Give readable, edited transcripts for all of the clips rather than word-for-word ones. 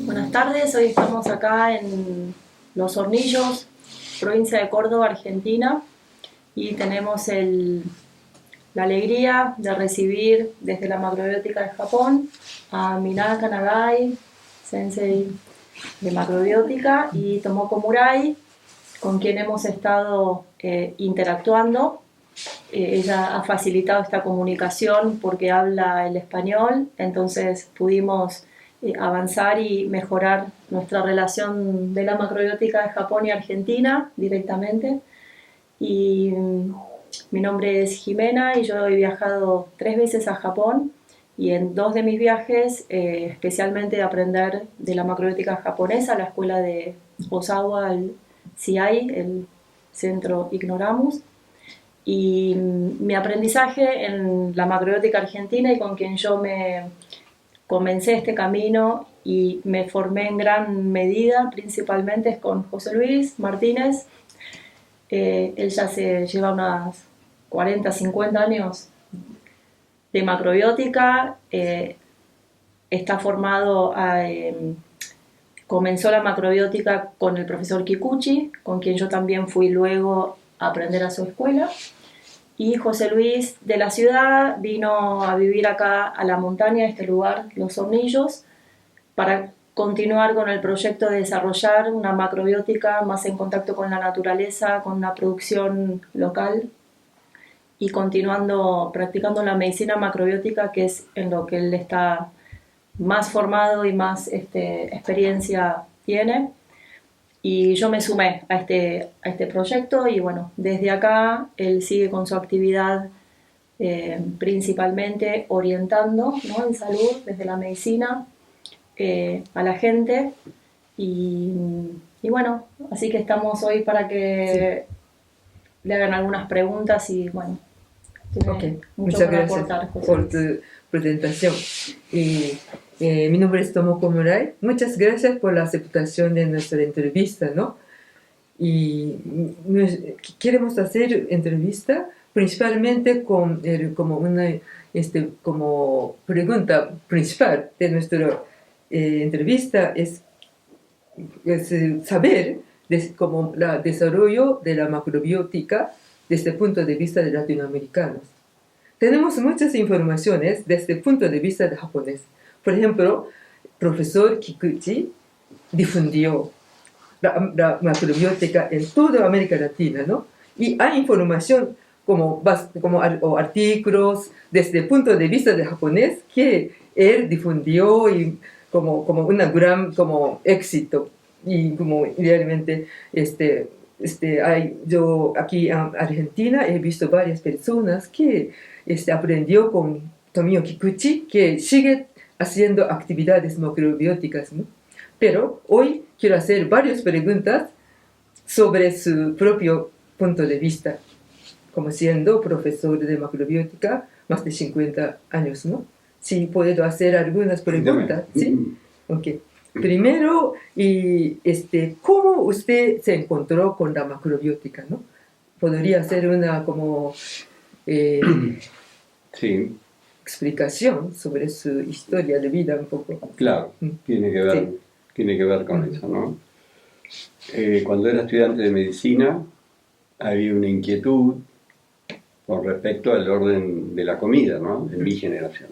Buenas tardes, hoy estamos acá en Los Hornillos, provincia de Córdoba, Argentina, y tenemos la alegría de recibir desde la macrobiótica de Japón a Minaka Nagai, sensei de macrobiótica, y Tomoko Murai, con quien hemos estado interactuando. Ella ha facilitado esta comunicación porque habla el español, entonces pudimos avanzar y mejorar nuestra relación de la macrobiótica de Japón y Argentina directamente. Y mi nombre es Jimena y yo he viajado 3 veces a Japón, y en 2 de mis viajes, especialmente de aprender de la macrobiótica japonesa, la escuela de Osawa, el CI, el Centro Ignoramus, y mi aprendizaje en la macrobiótica argentina, y con quien yo me comencé este camino y me formé en gran medida, principalmente es con José Luis Martínez. Él ya se lleva unas 40, 50 años de macrobiótica, está formado, comenzó la macrobiótica con el profesor Kikuchi, con quien yo también fui luego a aprender a su escuela. Y José Luis de la ciudad vino a vivir acá a la montaña, a este lugar, Los Hornillos, para continuar con el proyecto de desarrollar una macrobiótica más en contacto con la naturaleza, con una producción local, y continuando practicando la medicina macrobiótica, que es en lo que él está más formado y más experiencia tiene. Y yo me sumé a este proyecto, y bueno, desde acá él sigue con su actividad, principalmente orientando, ¿no?, en salud desde la medicina, a la gente. Y, y bueno, así que estamos hoy para Sí, que le hagan algunas preguntas, y bueno, ok. tiene mucho Muchas para gracias aportar José por Luis. tu presentación. Y, Mi nombre es Tomoko Murai. Muchas gracias por la aceptación de nuestra entrevista, ¿no? Y queremos hacer entrevista principalmente como una como pregunta principal de nuestra entrevista es saber como el desarrollo de la macrobiótica desde el punto de vista de latinoamericanos. Tenemos muchas informaciones desde el punto de vista de japonés. Por ejemplo, el profesor Kikuchi difundió la macrobiótica en toda América Latina, ¿no? Y hay información o artículos desde el punto de vista de japonés que él difundió y como una gran como éxito. Y como realmente yo aquí en Argentina he visto varias personas que aprendió con Tomio Kikuchi, que sigue haciendo actividades macrobióticas, ¿no? Pero hoy quiero hacer varias preguntas sobre su propio punto de vista, como siendo profesor de macrobiótica más de 50 años, ¿no? Sí, puedo hacer algunas preguntas, ¿sí? Ok. Primero, ¿cómo usted se encontró con la macrobiótica, no? Podría hacer una como eh, Sí, explicación sobre su historia de vida un poco. claro, Mm. Sí. tiene que ver con eso, ¿no? Cuando era estudiante de medicina había una inquietud con respecto al orden de la comida, ¿no?, en mi generación.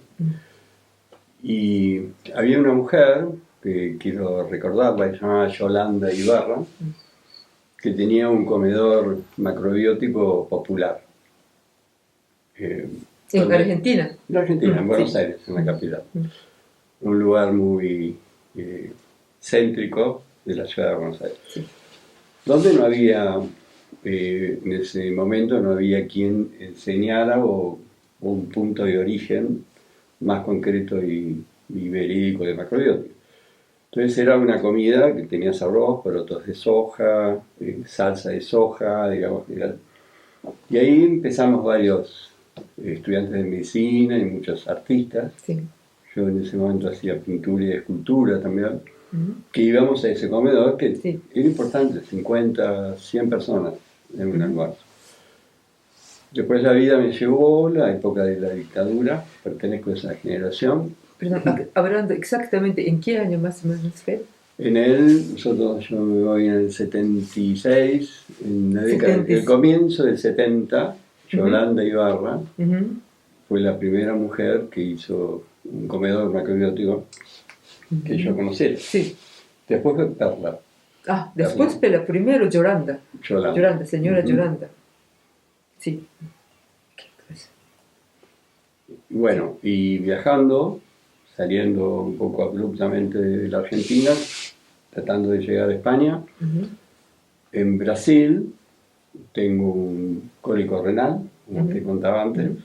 Y había una mujer, que quiero recordarla, que se llamaba Yolanda Ibarra, que tenía un comedor macrobiótico popular. En Argentina. En Argentina, en Buenos Sí. Aires, en la capital. Un lugar muy céntrico de la ciudad de Buenos Aires. Sí. Donde no había, en ese momento no había quien enseñara o un punto de origen más concreto y verídico de macrobiótica. Entonces era una comida que tenía arroz, porotos de soja, salsa de soja, digamos. Y ahí empezamos varios estudiantes de medicina y muchos artistas. Sí. Yo en ese momento hacía pintura y escultura también, que íbamos a ese comedor que Sí. era importante, 50, 100 personas en un almuerzo. Después la vida me llevó, la época de la dictadura, pertenezco a esa generación, Perdón, hablando exactamente en qué año más o menos fue. Yo me voy en el 76, en la década, 70. el comienzo del 70, Ujú. Yolanda Ibarra Ujú, fue la primera mujer que hizo un comedor macrobiótico que yo conociera. sí. Después fue Perla, Ah, después pero primero Yolanda. Yolanda. Yolanda, señora Ujú. Yolanda. Sí. ¿Qué cosa? Bueno, y viajando, saliendo un poco abruptamente de la Argentina, tratando de llegar a España. Ujú, En Brasil tengo un cólico renal, como te contaba antes, ujú.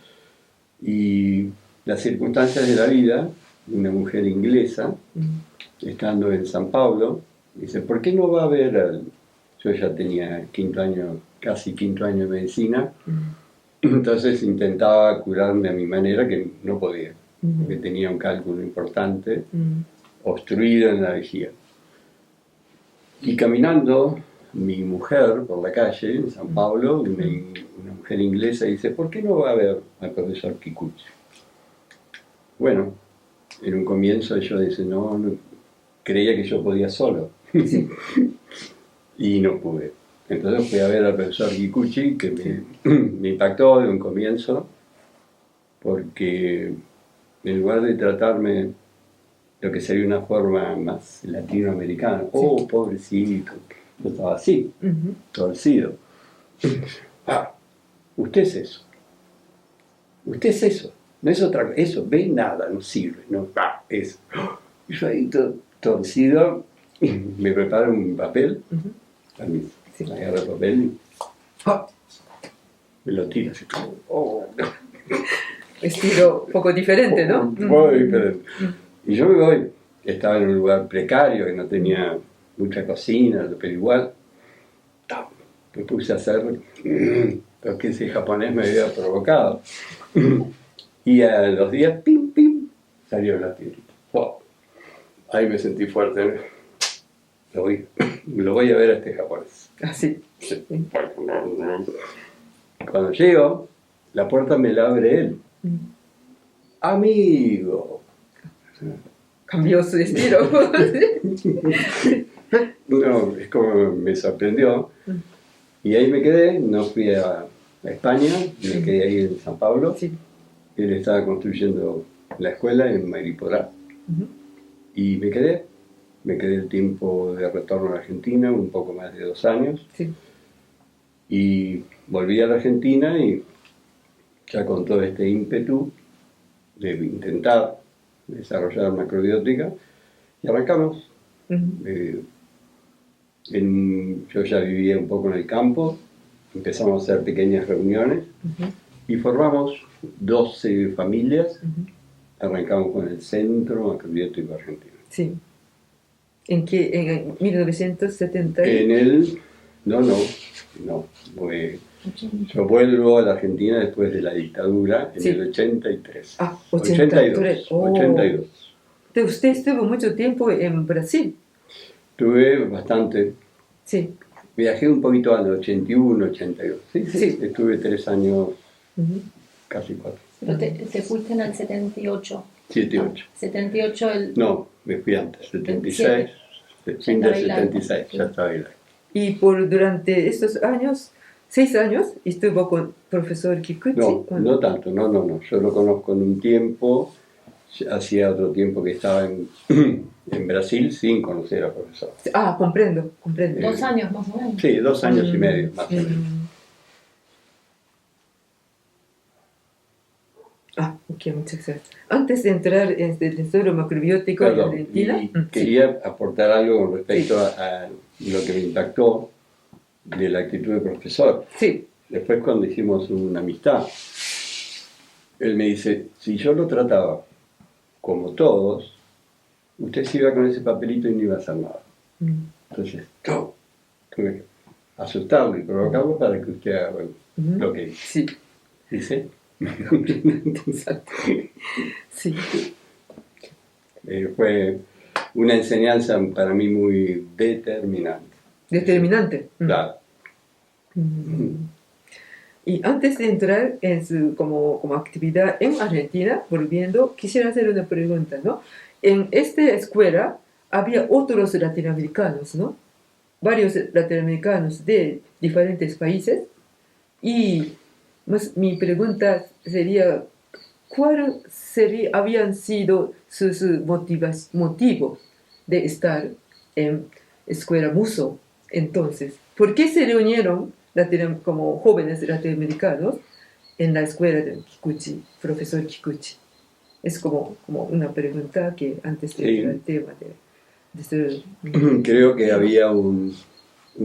y las circunstancias de la vida, una mujer inglesa, Ujú. estando en San Pablo, dice, ¿por qué no va a haber yo ya tenía quinto año, casi quinto año de medicina, entonces intentaba curarme a mi manera que no podía, porque tenía un cálculo importante, obstruido en la vejiga. Y caminando, mi mujer por la calle en San Pablo, una mujer inglesa, dice, ¿por qué no va a ver al profesor Kikuchi? Bueno, en un comienzo yo decía, no, creía que yo podía solo. Y no pude. Entonces fui a ver al profesor Kikuchi, que me impactó de un comienzo, porque en lugar de tratarme lo que sería una forma más latinoamericana, oh, pobrecito, yo estaba así, torcido. Ah, usted es eso. Usted es eso. No es otra cosa. Eso, ve nada, no sirve. No, eso. Y yo ahí todo torcido, me preparo un papel, también, agarro el papel y me lo tiro así. Oh, Estilo un poco diferente, ¿no? muy diferente. Y yo me voy. Estaba en un lugar precario, que no tenía mucha cocina, pero igual me puse a hacer lo que ese japonés me había provocado. Y a los días, pim, pim, salió la piedrita. Oh, ahí me sentí fuerte. Lo voy a ver a este japonés. Así. Sí. Cuando llego, la puerta me la abre él. Amigo. Cambió su estilo. No, es como me sorprendió. Y ahí me quedé, no fui a España, me quedé ahí en San Pablo. Sí. Él estaba construyendo la escuela en Mariporá. Y me quedé el tiempo de retorno a la Argentina, un poco más de 2 años. Sí. Y volví a la Argentina y ya con todo este ímpetu de intentar desarrollar macrobiótica, y arrancamos. Yo ya vivía un poco en el campo, empezamos a hacer pequeñas reuniones y formamos 12 familias. Arrancamos con el Centro Macrobiótico Argentino. Sí. ¿En qué? ¿En 1970? No. Yo vuelvo a la Argentina después de la dictadura en el 83. Ah, 83. 82. Usted estuvo mucho tiempo en Brasil. Estuve bastante. Sí. Viajé un poquito al 81, 82. Sí. Estuve 3 años, casi 4. Pero te fuiste en el 78. 78. 78 No, me fui antes, 76. Fin del 76, ya estaba ahí. Y durante estos años, 6 años, estuvo con profesor Kikuchi. No tanto, no. Yo lo conozco en un tiempo, hacía otro tiempo que estaba en Brasil sin conocer al profesor. Ah, comprendo. 2 años más o menos. Sí, 2 años y medio, más o menos. Ok, muchas gracias. Antes de entrar en el estudio macrobiótico en Argentina, quería aportar algo con respecto a lo que me impactó de la actitud del profesor. Sí. Después, cuando hicimos una amistad, él me dice, si yo lo trataba como todos, usted se iba con ese papelito y no iba a hacer nada. Entonces, tuve que asustarlo y provocarlo para que usted haga lo que hizo. Sí. ¿Dice? Exacto. Sí. Fue una enseñanza para mí muy determinante. Determinante. Claro. Y antes de entrar en como actividad en Argentina, volviendo, quisiera hacer una pregunta, ¿no? En esta escuela había otros latinoamericanos, ¿no? Varios latinoamericanos de diferentes países. Y mi pregunta sería, habían sido sus motivos de estar en escuela Muso entonces? ¿Por qué se reunieron como jóvenes latinoamericanos en la escuela de Kikuchi, profesor Kikuchi? Es como una pregunta que antes de entrar al tema de ser... Creo que había un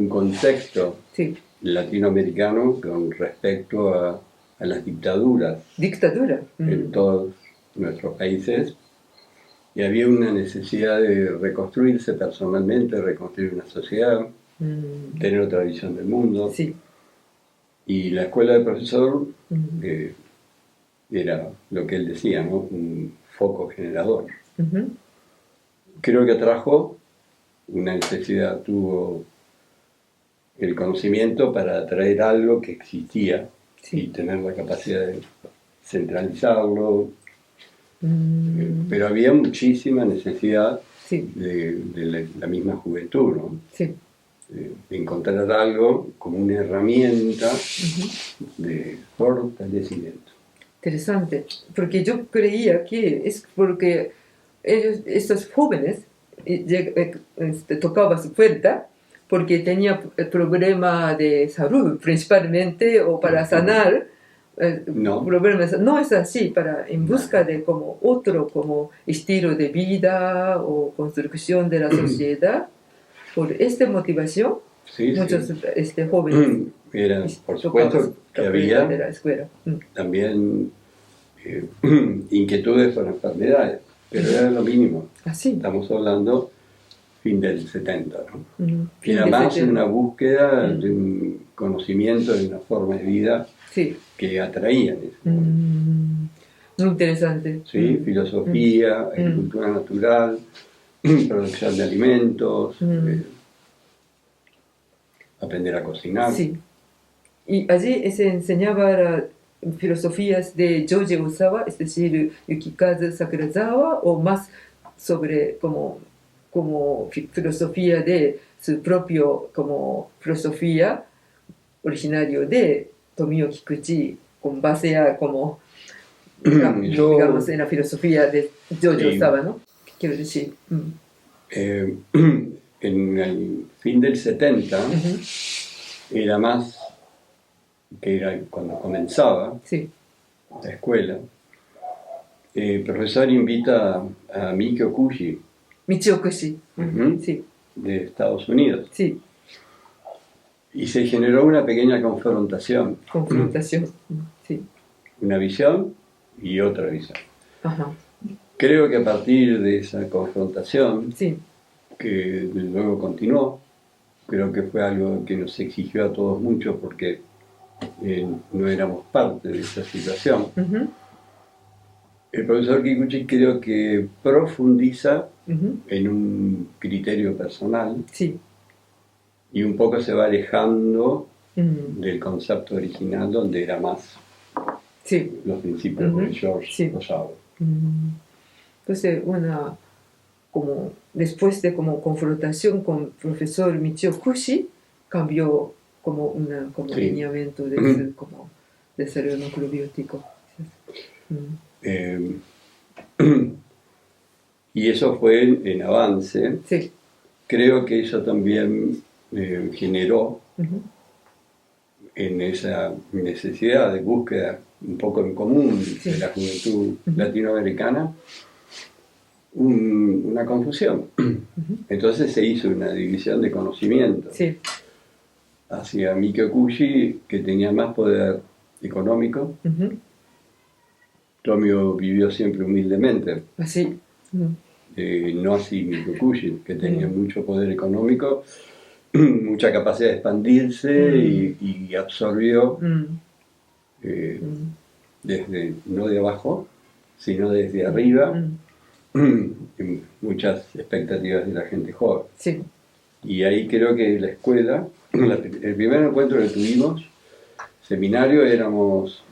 contexto Sí. latinoamericano con respecto a las dictaduras Dictadura. en todos nuestros países, y había una necesidad de reconstruirse personalmente, reconstruir una sociedad, tener otra visión del mundo. Sí. Y la escuela del profesor era lo que él decía, ¿no? Un foco generador. Creo que trajo una necesidad, tuvo el conocimiento para atraer algo que existía y tener la capacidad de centralizarlo. Pero había muchísima necesidad de la misma juventud, ¿no? Sí. De encontrar algo como una herramienta de fortalecimiento. Interesante, porque yo creía que es porque estos jóvenes tocaban su puerta porque tenía problema de salud principalmente, o para sanar problemas. No es así, en busca de como otro como estilo de vida o construcción de la sociedad. Por esta motivación, muchos jóvenes Era, por supuesto, que había de la escuela. También inquietudes por enfermedades, pero era lo mínimo. ¿Así? Estamos hablando fin del 70, ¿no? Fin Era del más 70. una búsqueda de un conocimiento, de una forma de vida que atraía. Muy interesante. ¿Sí? Filosofía, agricultura natural, producción de alimentos, aprender a cocinar. Sí. Y allí se enseñaba filosofías de Joji Osawa, es decir, Yukikazu Sakurazawa, o más sobre como filosofía de su propio como filosofía originario de Tomio Kikuchi, con base a como digamos en la filosofía de Joji Osawa, ¿no? ¿Qué quiero decir? En el fin del 70 era más que era cuando comenzaba la escuela. El profesor invita a Mikio Kushi, Michio Kushi, de Estados Unidos. Sí. Y se generó una pequeña confrontación. Sí. Una visión y otra visión. Ajá. Creo que a partir de esa confrontación, que luego continuó, creo que fue algo que nos exigió a todos mucho porque no éramos parte de esa situación. El profesor Kikuchi creo que profundiza en un criterio personal y un poco se va alejando del concepto original, donde era más los principios de George Osawa. Entonces, después de confrontación con el profesor Michio Kushi, cambió como lineamiento de ser microbiótico. Y eso fue en avance. Creo que eso también generó en esa necesidad de búsqueda un poco en común de la juventud latinoamericana una confusión. Entonces se hizo una división de conocimiento hacia Mikio Kushi, que tenía más poder económico. Tomio vivió siempre humildemente. No así Mikio Kushi, que tenía mucho poder económico, mucha capacidad de expandirse y absorbió desde, no de abajo, sino desde arriba, muchas expectativas de la gente joven. Y ahí creo que la escuela, el primer encuentro que tuvimos, seminario éramos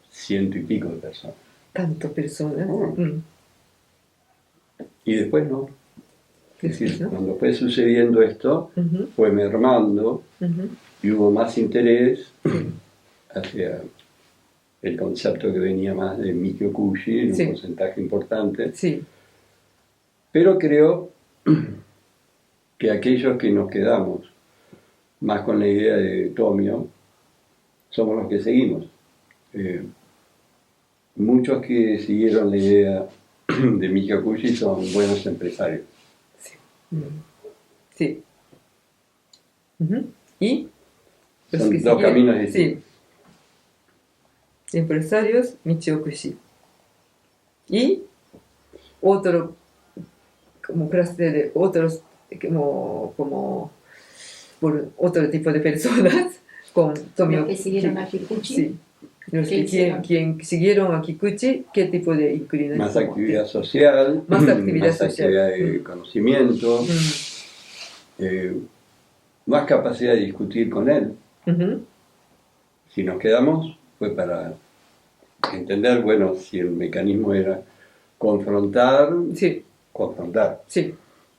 100 y pico de personas. Tanto personas. Oh. Mm. Y después no. Es decir, ¿No? cuando fue sucediendo esto, Ujú, fue mermando ujú. y hubo más interés hacia el concepto que venía más de Mikyo-Kushi en un Sí. porcentaje importante. Sí, Pero creo que aquellos que nos quedamos más con la idea de Tomio somos los que seguimos. Muchos que siguieron la idea de Mikio Kushi son buenos empresarios. mm, sí. Ujú. ¿Y? Los Son que dos siguen- caminos distintos. Sí. Empresarios, Michio Kushi. Y otro, como clase de otros, como por otro tipo de personas, con Tomio. Los que siguieron a Kikuchi. Sí. Los ¿Qué que hicieron? quien siguieron a Kikuchi, ¿qué tipo de inclinación? Más actividad social, Más actividad más social. actividad de conocimiento, Mm. más capacidad de discutir con él. Ujú. Si nos quedamos fue para entender, bueno, si el mecanismo era confrontar, Sí, confrontar. sí.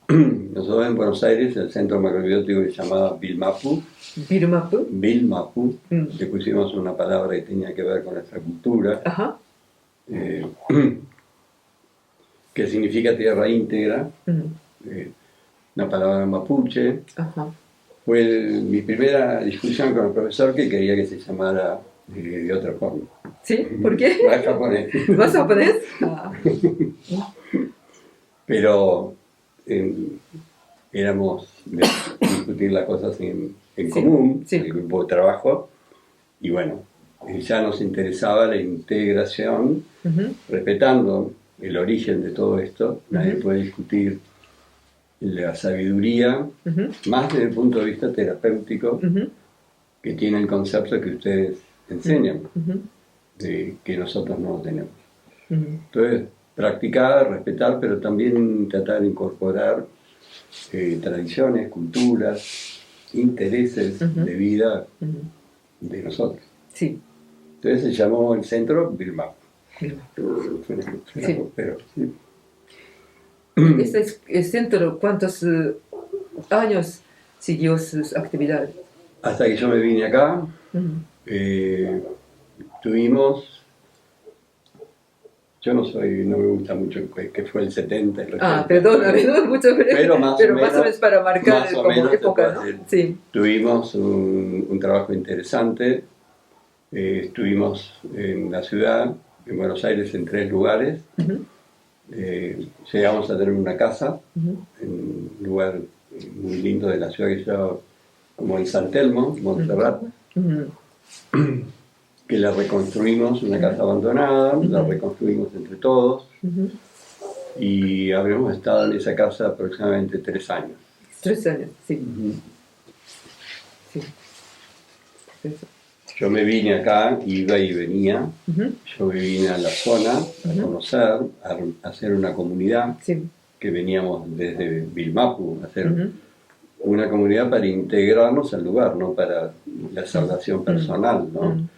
Nosotros en Buenos Aires, el centro macrobiótico que se llamaba Vilmapu, Birmapu. Mm. le pusimos una palabra que tenía que ver con nuestra cultura, Ajá. que significa tierra íntegra, Mm. una palabra mapuche. Ajá. Fue mi primera discusión con el profesor que quería que se llamara de otra forma. ¿Sí? ¿Por qué? Más japonés. ¿Más japonés? Ah. Pero éramos de discutir las cosas en Sí, común, sí. el grupo de trabajo, y bueno, ya nos interesaba la integración, Ujú. respetando el origen de todo esto. Nadie Ujú. puede discutir la sabiduría, Ujú. más desde el punto de vista terapéutico, Ujú. que tiene el concepto que ustedes enseñan, Ujú. que nosotros no tenemos. Ujú. Entonces, practicar, respetar, pero también tratar de incorporar tradiciones, culturas, intereses Ujú. de vida Ujú. de nosotros. Sí. Entonces se llamó el centro Vilma. Birmapu. Suena, pero sí. El centro, ¿cuántos años siguió sus actividades? Hasta que yo me vine acá, Ujú. tuvimos, yo no me gusta mucho que fue el 70, el 80. Perdóname, no mucho, Pero más o menos para marcar más o como menos se época, puede ¿no? decir. Sí. Tuvimos un trabajo interesante. Estuvimos en la ciudad, en Buenos Aires, en 3 lugares. Ujú. Llegamos a tener una casa Ujú. en un lugar muy lindo de la ciudad que se llama como en San Telmo, Montserrat, Ujú. que la reconstruimos, una casa abandonada, la reconstruimos entre todos Ujú. y habremos estado en esa casa aproximadamente 3 años. 3 años, sí. Sí. Eso. Yo me vine acá, iba y venía. Ujú. Yo me vine a la zona a conocer, a hacer una comunidad, Sí. que veníamos desde Vilmapu, a hacer Ujú. una comunidad para integrarnos al lugar, no para la salvación personal, ¿no? Mm.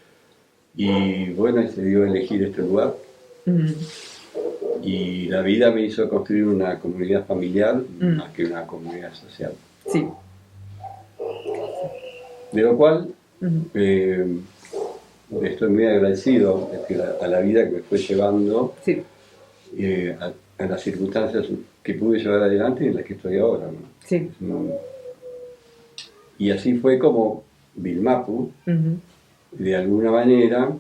Y bueno, se dio a elegir este lugar Mm. y la vida me hizo construir una comunidad familiar Mm. más que una comunidad social. Sí. De lo cual Ujú. estoy muy agradecido, es decir, a la vida que me fue llevando, Sí. a las circunstancias que pude llevar adelante y en las que estoy ahora, ¿no? Sí. Y así fue como Vilmapu, Ujú. de alguna manera,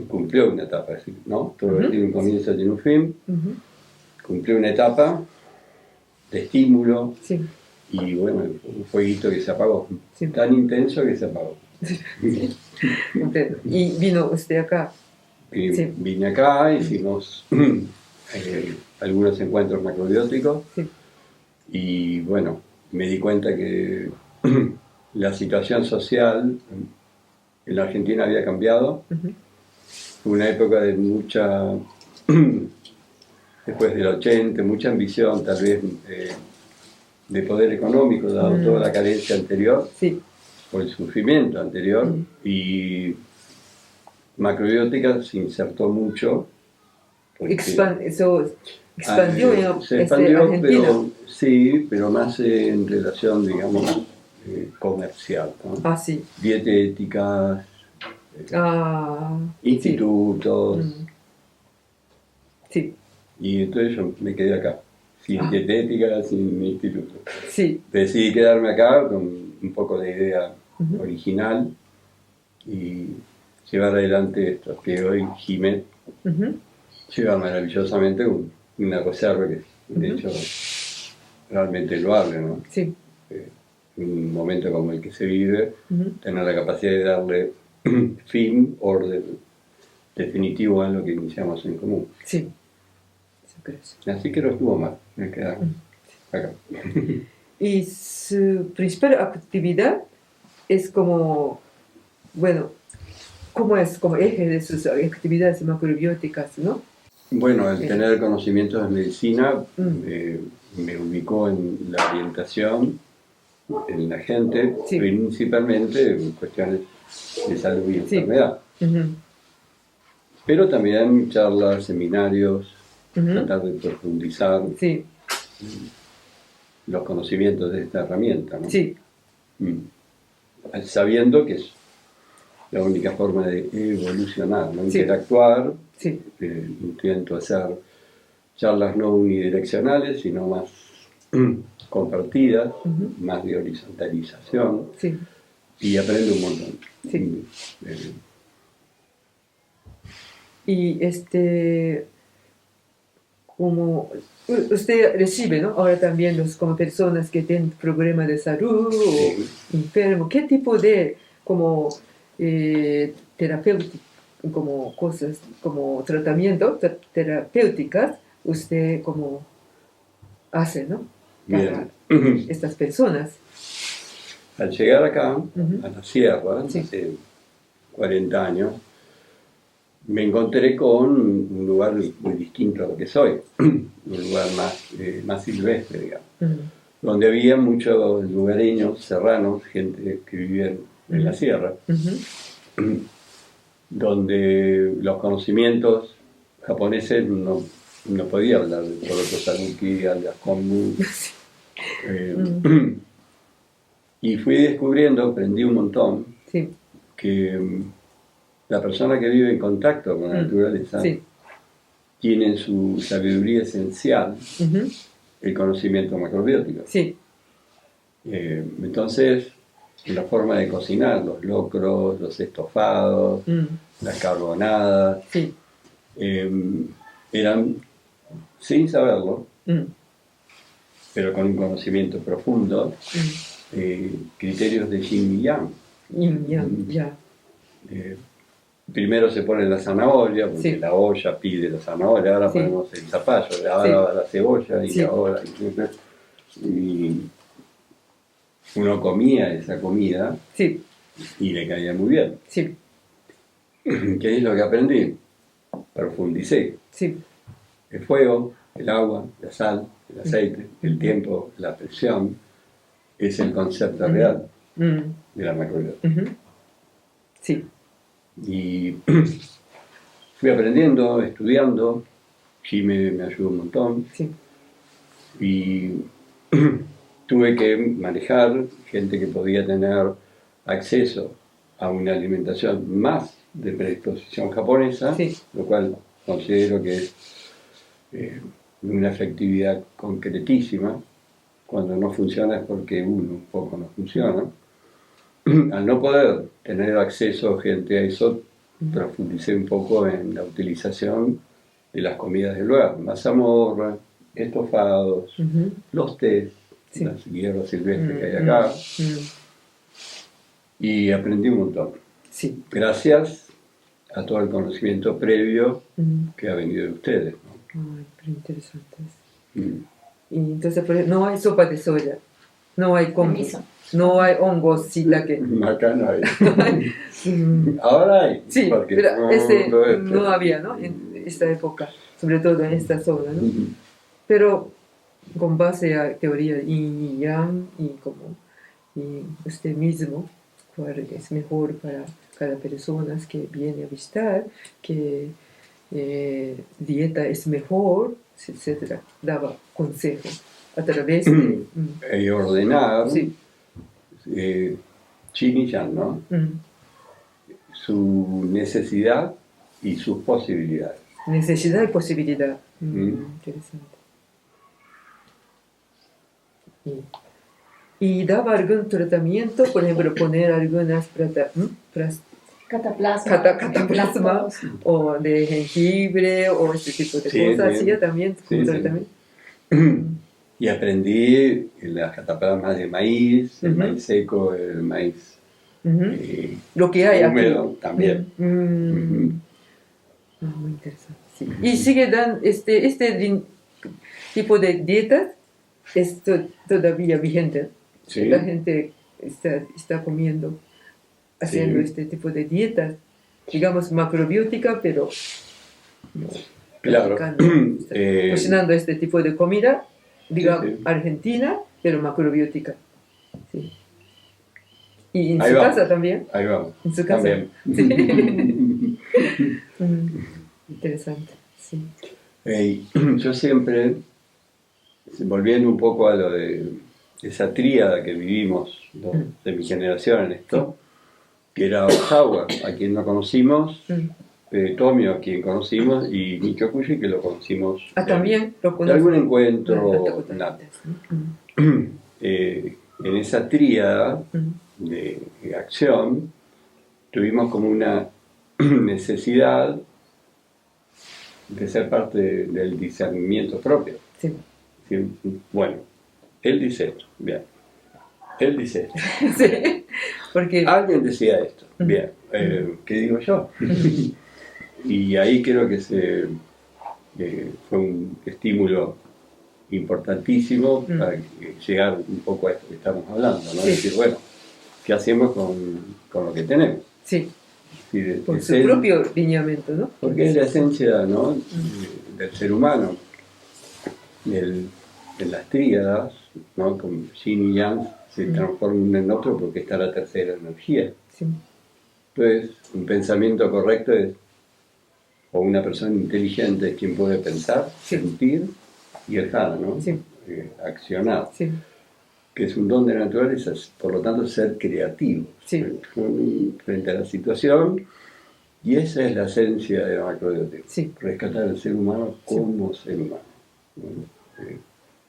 cumplió una etapa, es decir, ¿no? Todo lo que tiene un comienzo tiene un fin, Ujú. cumplió una etapa de estímulo Sí. y bueno, un fueguito que se apagó, Sí. tan intenso que se apagó. Entiendo. Y vino usted acá. Y Sí. vine acá, hicimos algunos encuentros macrobióticos Sí. y bueno, me di cuenta que la situación social en la Argentina había cambiado. Ujú. Fue una época de mucha, después del 80, mucha ambición tal vez de poder económico, dado toda la carencia anterior, Sí. por el sufrimiento anterior, y macrobiótica se insertó mucho. porque- Expandió en se expandió, Argentina. pero sí, pero más en relación, digamos, comercial, ¿no? Ah, sí. Dietéticas, Ah, institutos, sí, y entonces yo me quedé acá, sin Ah. dietética, sin instituto. sí. Decidí quedarme acá con un poco de idea Ujú. original y llevar adelante esto, que hoy Jiménez Ujú. lleva maravillosamente una reserva que de Ujú. hecho realmente loable, ¿no? Sí. En un momento como el que se vive, Ujú. tener la capacidad de darle fin, orden definitivo a lo que iniciamos en común. Sí. Sí, gracias. Así que no estuvo mal, me quedamos acá. Y su principal actividad es como, bueno, ¿cómo es como eje de sus actividades macrobióticas, no? Bueno, el Sí. tener conocimientos de medicina Mm. me ubicó en la orientación, en la gente, Sí. principalmente en cuestiones de salud y Sí. enfermedad. Ujú. Pero también charlas, seminarios, Ujú. tratar de profundizar Sí, los conocimientos de esta herramienta, ¿no? sí, Sabiendo que es la única forma de evolucionar, ¿no? Sí. Interactuar, sí, intento hacer charlas no unidireccionales, sino más compartidas, Ujú. más de horizontalización, sí, y aprendo un montón. Sí. Eh, y como usted recibe, ¿no? Ahora también como personas que tienen problemas de salud Sí. o enfermos, ¿qué tipo de como terapéuticas, como cosas, como tratamiento, terapéuticas, usted como hace, ¿no? Para Bien. estas personas? Al llegar acá, Ujú. a la sierra, Sí. hace 40 años, me encontré con un lugar muy distinto a lo que soy, un lugar más silvestre, digamos, Ujú. donde había muchos lugareños, serranos, gente que vivía en la sierra, Ujú. donde los conocimientos japoneses no podía hablar de Toroto Sanuki, algas kombu. Y fui descubriendo, aprendí un montón, Sí, que la persona que vive en contacto con la naturaleza sí, tiene en su sabiduría esencial Ujú. el conocimiento macrobiótico. sí, Entonces, la forma de cocinar, los locros, los estofados, las carbonadas, sí, eran, sin saberlo, Mm. pero con un conocimiento profundo, criterios de yin y yang. Yin, yang, ya. Eh, Primero se pone la zanahoria, porque Sí. la olla pide la zanahoria, ahora Sí. ponemos el zapallo, ahora la cebolla y Sí. ahora... Y uno comía esa comida Sí, y le caía muy bien. sí, ¿Qué es lo que aprendí? Profundicé. sí, El fuego, el agua, la sal, el aceite, el tiempo, la presión, es el concepto real Mm. de la macrobiótica. Ujú. Sí, Y fui aprendiendo, estudiando, me ayudó un montón, sí, y tuve que manejar gente que podía tener acceso a una alimentación más de predisposición japonesa, Sí. lo cual considero que es una efectividad concretísima. Cuando no funciona es porque uno un poco no funciona. Al no poder tener acceso gente a eso, profundicé un poco en la utilización de las comidas del lugar, mazamorra, estofados, Ujú. los tés, Sí. las hierbas silvestres que hay acá, y aprendí un montón. Sí. Gracias a todo el conocimiento previo Mm. que ha venido de ustedes, ¿no? Ay, pero interesantes. Mm. Y entonces, por ejemplo, no hay sopa de soya, no hay kombu, miso. no hay hongos, shiitake. Acá no hay. Mm. Ahora hay. Sí, porque pero todo esto- no había, ¿no? En esta época, sobre todo en esta zona, ¿no? Ujú. Pero con base a teoría yin y yang y como y usted mismo cuál es mejor para cada persona que viene a visitar, qué dieta es mejor, etcétera. Daba consejo a través de... ordenar sí. Yin y Yang, ¿no? Su necesidad y sus posibilidades. Necesidad y posibilidad. Interesante. Y daba algún tratamiento, por ejemplo, poner algunas cataplasma o de jengibre o ese tipo de cosas, hacía también como tratamiento. Y aprendí las cataplasmas de maíz, el maíz seco, el maíz lo que hay húmedo aquí también. Muy interesante. Sí. Y sigue dando este tipo de dietas es todavía vigente. Sí. La gente está comiendo, haciendo este tipo de dietas, digamos macrobiótica, pero claro. cocinando este tipo de comida, digamos argentina, pero macrobiótica. Sí. Y en ahí su vamos. casa también. Ahí vamos. En su casa. También. Sí. Interesante. Sí. Yo siempre, volviendo un poco a lo de esa tríada que vivimos de mi generación en esto, que era Osawa, a quien no conocimos, Tomio, a quien conocimos, y Nikyokushi, que lo conocimos también lo de algún encuentro. En esa tríada de acción tuvimos como una necesidad de ser parte del discernimiento propio. Sí. Bueno, él dice esto, bien. Él dice esto. Sí, porque... Alguien decía esto, bien. ¿Qué digo yo? Y ahí creo que fue un estímulo importantísimo para llegar un poco a esto que estamos hablando, ¿no? Sí. Decir, bueno, ¿qué hacemos con lo que tenemos? Sí. Decir, por su propio lineamiento, ¿no? Porque es la esencia, ¿no? Del ser humano, de las tríadas, ¿no? Con Yin y Yang se transforma uno en otro porque está la tercera energía. Sí. Entonces, un pensamiento correcto es, o una persona inteligente es quien puede pensar, sentir y el jhana, ¿no? Sí. Accionar. Sí. Que es un don de la naturaleza, por lo tanto ser creativo frente a la situación, y esa es la esencia de la macrobiótica, rescatar al ser humano como ser humano,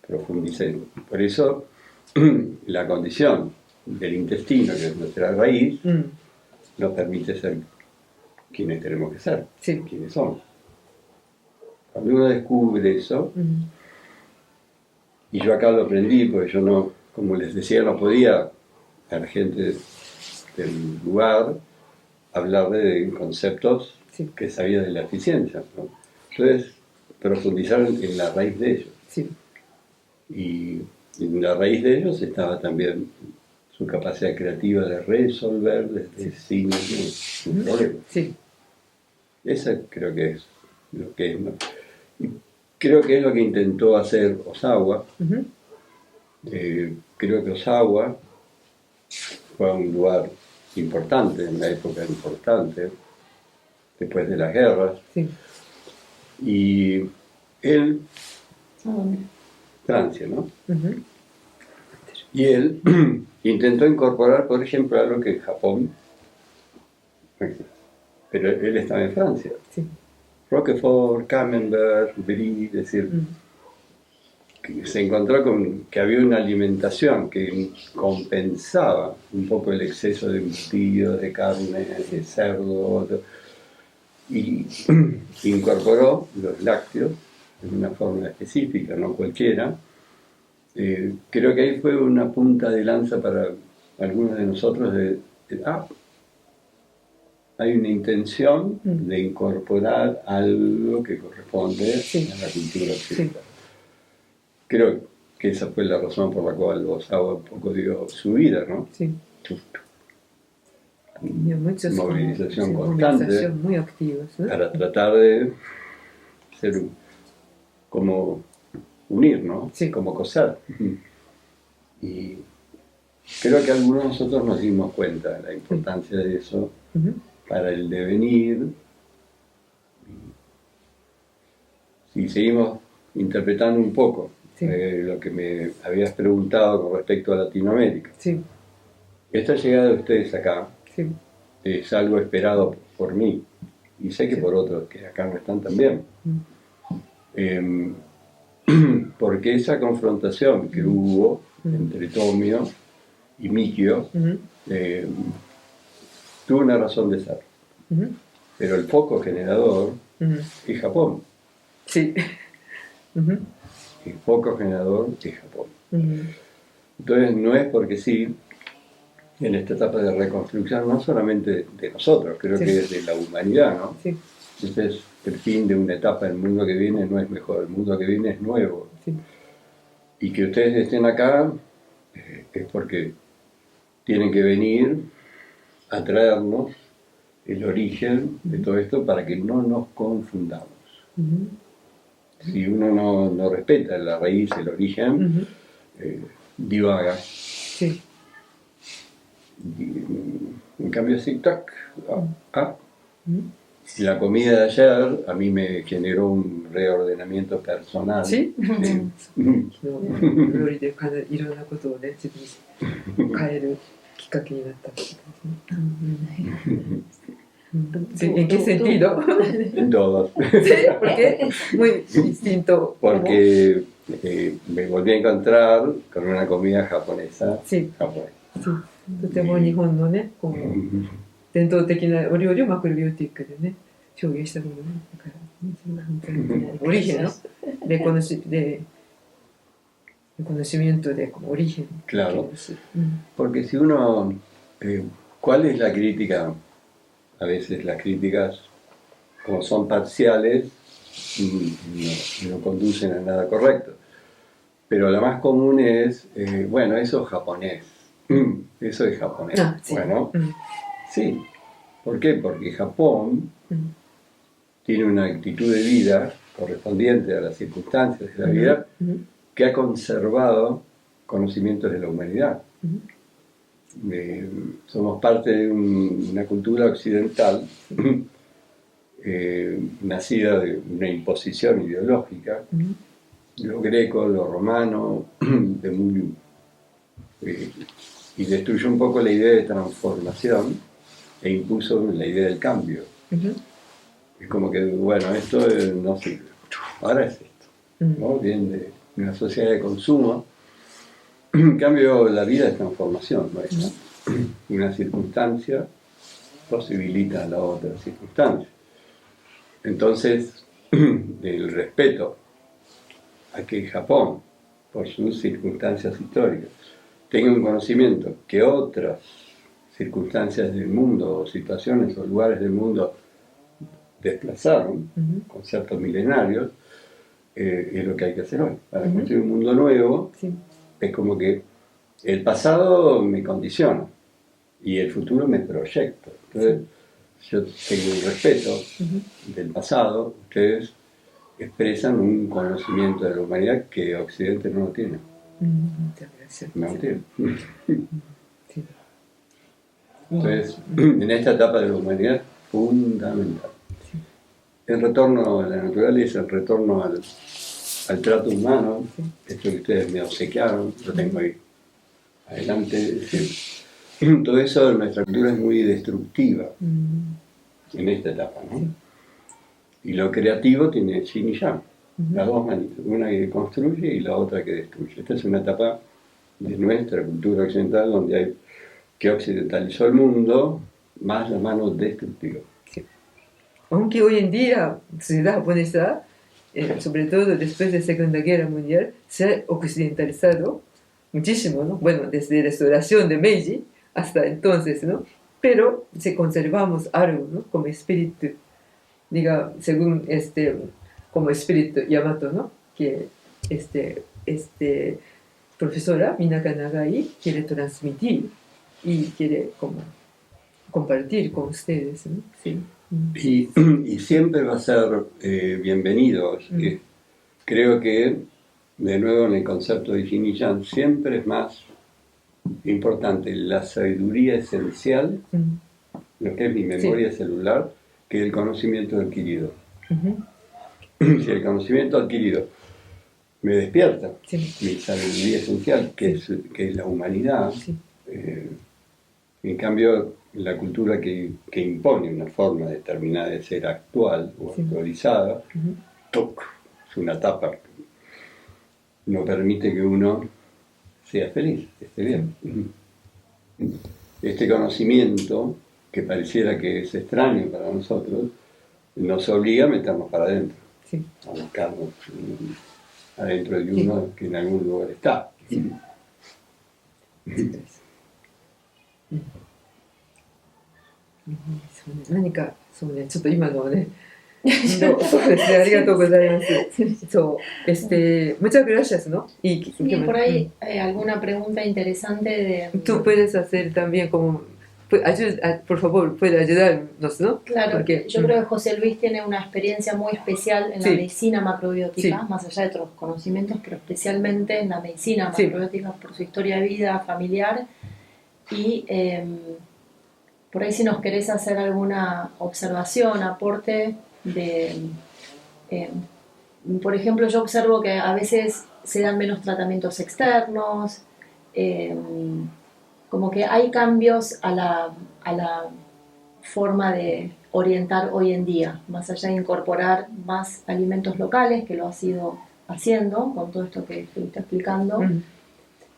profundizar. Por eso la condición del intestino, que es nuestra raíz, nos permite ser quienes tenemos que ser, quienes somos. Cuando uno descubre eso, y yo acá lo aprendí, porque yo no, como les decía, no podía a la gente del lugar hablar de conceptos que sabía de la eficiencia, ¿no? Entonces, profundizar en la raíz de ellos. Y en la raíz de ellos estaba también su capacidad creativa de resolver desde sí mismo un problema. Esa creo que es lo que es, ¿no? Y creo que es lo que intentó hacer Osawa. Creo que Osawa fue un lugar importante, en una época importante, después de las guerras. Y él, Francia, ¿no? Y él intentó incorporar, por ejemplo, algo que en Japón, pero él estaba en Francia. Roquefort, Camembert, Brie, es decir, que se encontró con que había una alimentación que compensaba un poco el exceso de embutidos, de carne, de cerdo, y incorporó los lácteos de una forma específica, no cualquiera. Creo que ahí fue una punta de lanza para algunos de nosotros hay una intención de incorporar algo que corresponde a la cultura occidental. Creo que esa fue la razón por la cual Osawa un poco dio su vida, ¿no? Movilización constante, muy activas, ¿no? para tratar de ser como unir, ¿no? Como coser. Y creo que algunos de nosotros nos dimos cuenta de la importancia de eso para el devenir. Si seguimos interpretando un poco lo que me habías preguntado con respecto a Latinoamérica, esta llegada de ustedes acá es algo esperado por mí y sé que por otros que acá no están también. Porque esa confrontación que hubo entre Tomio y Mikio tuvo una razón de ser. Pero el foco generador es Japón. Sí. El foco generador es Japón. Entonces no es porque sí, en esta etapa de reconstrucción, no solamente de nosotros, creo que es de la humanidad, ¿no? Este es el fin de una etapa, el mundo que viene no es mejor, el mundo que viene es nuevo. Y que ustedes estén acá es porque tienen que venir a traernos el origen de todo esto para que no nos confundamos. Si uno no respeta la raíz, el origen, divaga. En cambio, si tac, la comida de ayer a mí me generó un reordenamiento personal. ¿Sí? ¿En qué sentido? En todos. ¿Sí? ¿Por qué? Muy distinto. Porque me volví a encontrar con una comida japonesa. Japonesa. とても日本のね、こう伝統的なお料理をマクロビオティックでね、表現したものね。だから、本当にオリジンのreconocimiento de como origen. Claro, porque si uno, ¿cuál es la crítica? A veces las críticas, como son parciales, no conducen a nada correcto. Pero la más común es, bueno, eso es japonés. Eso es japonés. Bueno, sí. ¿Por qué? Porque Japón tiene una actitud de vida correspondiente a las circunstancias de la vida que ha conservado conocimientos de la humanidad. Somos parte de una cultura occidental nacida de una imposición ideológica, lo greco, lo romano, y destruyó un poco la idea de transformación e impuso la idea del cambio. Es como que, bueno, esto no sirve, ahora es esto, ¿no? Viene de una sociedad de consumo. En cambio, la vida es transformación, ¿no? Una circunstancia posibilita la otra circunstancia. Entonces, el respeto a que Japón, por sus circunstancias históricas, tenga un conocimiento que otras circunstancias del mundo, o situaciones o lugares del mundo desplazaron, conceptos milenarios, es lo que hay que hacer hoy. Para construir un mundo nuevo, es como que el pasado me condiciona y el futuro me proyecta. Entonces, yo tengo un respeto del pasado, ustedes expresan un conocimiento de la humanidad que Occidente no lo tiene. No lo tiene. Entonces, en esta etapa de la humanidad es fundamental. El retorno a la naturaleza, el retorno al trato humano, esto que ustedes me obsequiaron, lo tengo ahí adelante. Todo eso en nuestra cultura es muy destructiva en esta etapa, ¿no? Y lo creativo tiene yin y yang, las dos manitas, una que construye y la otra que destruye. Esta es una etapa de nuestra cultura occidental donde hay que occidentalizó el mundo más la mano destructiva. Aunque hoy en día la sociedad japonesa, sobre todo después de la Segunda Guerra Mundial, se ha occidentalizado muchísimo, ¿no? Bueno, desde la restauración de Meiji hasta entonces, ¿no? Pero si conservamos algo, ¿no? Como espíritu, diga, según como espíritu Yamato, ¿no? Que profesora Minaka Nagai quiere transmitir y quiere como compartir con ustedes, ¿no? Sí. Y siempre va a ser bienvenido. Creo que, de nuevo, en el concepto de Yin y Yang, siempre es más importante la sabiduría esencial, lo que es mi memoria celular, que el conocimiento adquirido. Si el conocimiento adquirido me despierta, mi sabiduría esencial, que es la humanidad, en cambio la cultura que impone una forma determinada de ser actual o actualizada, es una tapa, no permite que uno sea feliz, esté bien. Este conocimiento, que pareciera que es extraño para nosotros, nos obliga a meternos para adentro, a buscarnos adentro de uno que en algún lugar está. そうね、何かそうね、ちょっと今のはね、そうですね、ありがとうございます。そう、muchas gracias, ¿no? Sí, por ahí alguna pregunta interesante de... Tú puedes hacer también como, por favor, puede ayudarnos, ¿no? Claro, porque yo creo que José Luis tiene una experiencia muy especial en la medicina macrobiótica, más allá de otros conocimientos, pero especialmente en la medicina macrobiótica por su historia de vida familiar. Y por ahí si nos querés hacer alguna observación, aporte de... por ejemplo, yo observo que a veces se dan menos tratamientos externos, como que hay cambios a la forma de orientar hoy en día, más allá de incorporar más alimentos locales, que lo has ido haciendo con todo esto que estuviste explicando.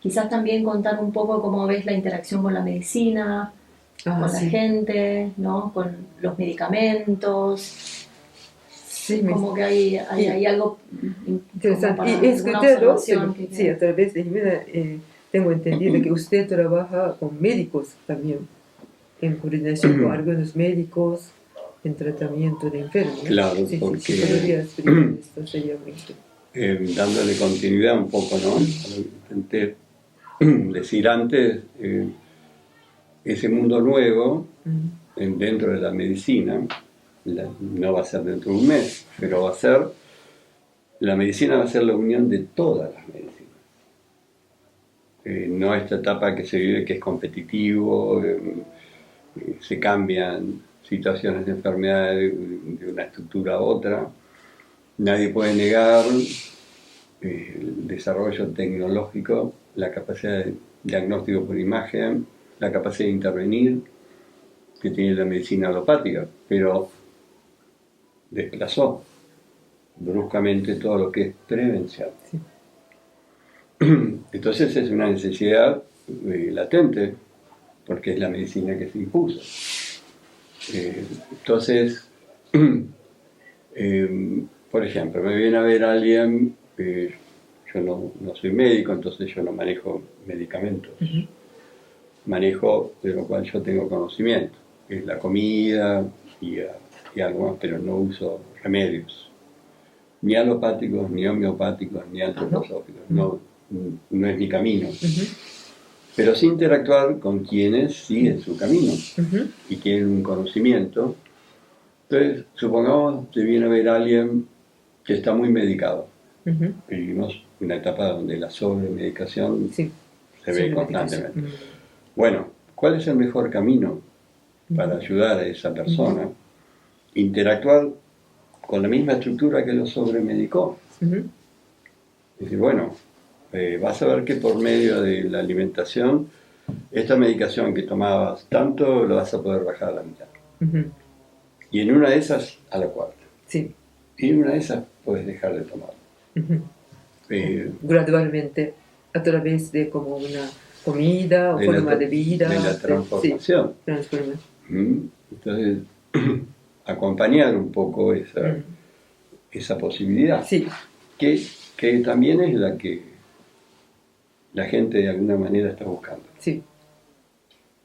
Quizás también contar un poco cómo ves la interacción con la medicina, con la gente, ¿no? Con los medicamentos. Sí, como que hay algo interesante. Y he escuchado, sí, a través de Jimena, tengo entendido que usted trabaja con médicos también, en coordinación con algunos médicos en tratamiento de enfermos. Claro, porque dándole continuidad un poco, ¿no? Intenté decir antes, ese mundo nuevo dentro de la medicina, no va a ser dentro de un mes, pero la medicina va a ser la unión de todas las medicinas. No esta etapa que se vive que es competitivo, se cambian situaciones de enfermedad de una estructura a otra. Nadie puede negar el desarrollo tecnológico, la capacidad de diagnóstico por imagen, la capacidad de intervenir que tiene la medicina alopática, pero desplazó bruscamente todo lo que es prevención. Entonces es una necesidad latente, porque es la medicina que se impuso. Entonces, por ejemplo, me viene a ver alguien, yo no soy médico, entonces yo no manejo medicamentos, manejo de lo cual yo tengo conocimiento, que es la comida y algo más, pero no uso remedios, ni alopáticos, ni homeopáticos, ni antroposóficos, no es mi camino. Pero sí interactuar con quienes siguen su camino y tienen un conocimiento. Entonces, supongamos que viene a ver a alguien que está muy medicado. Vivimos una etapa donde la sobremedicación se ve constantemente. Bueno, ¿cuál es el mejor camino para ayudar a esa persona? Interactuar con la misma estructura que lo sobremedicó. Es decir, bueno, vas a ver que por medio de la alimentación, esta medicación que tomabas tanto, lo vas a poder bajar a la mitad. Y en una de esas, a la cuarta. Y en una de esas, puedes dejar de tomar. Gradualmente, a través de como una comida o forma de vida. De la transformación. Entonces, acompañar un poco esa posibilidad. Que también es la que la gente de alguna manera está buscando.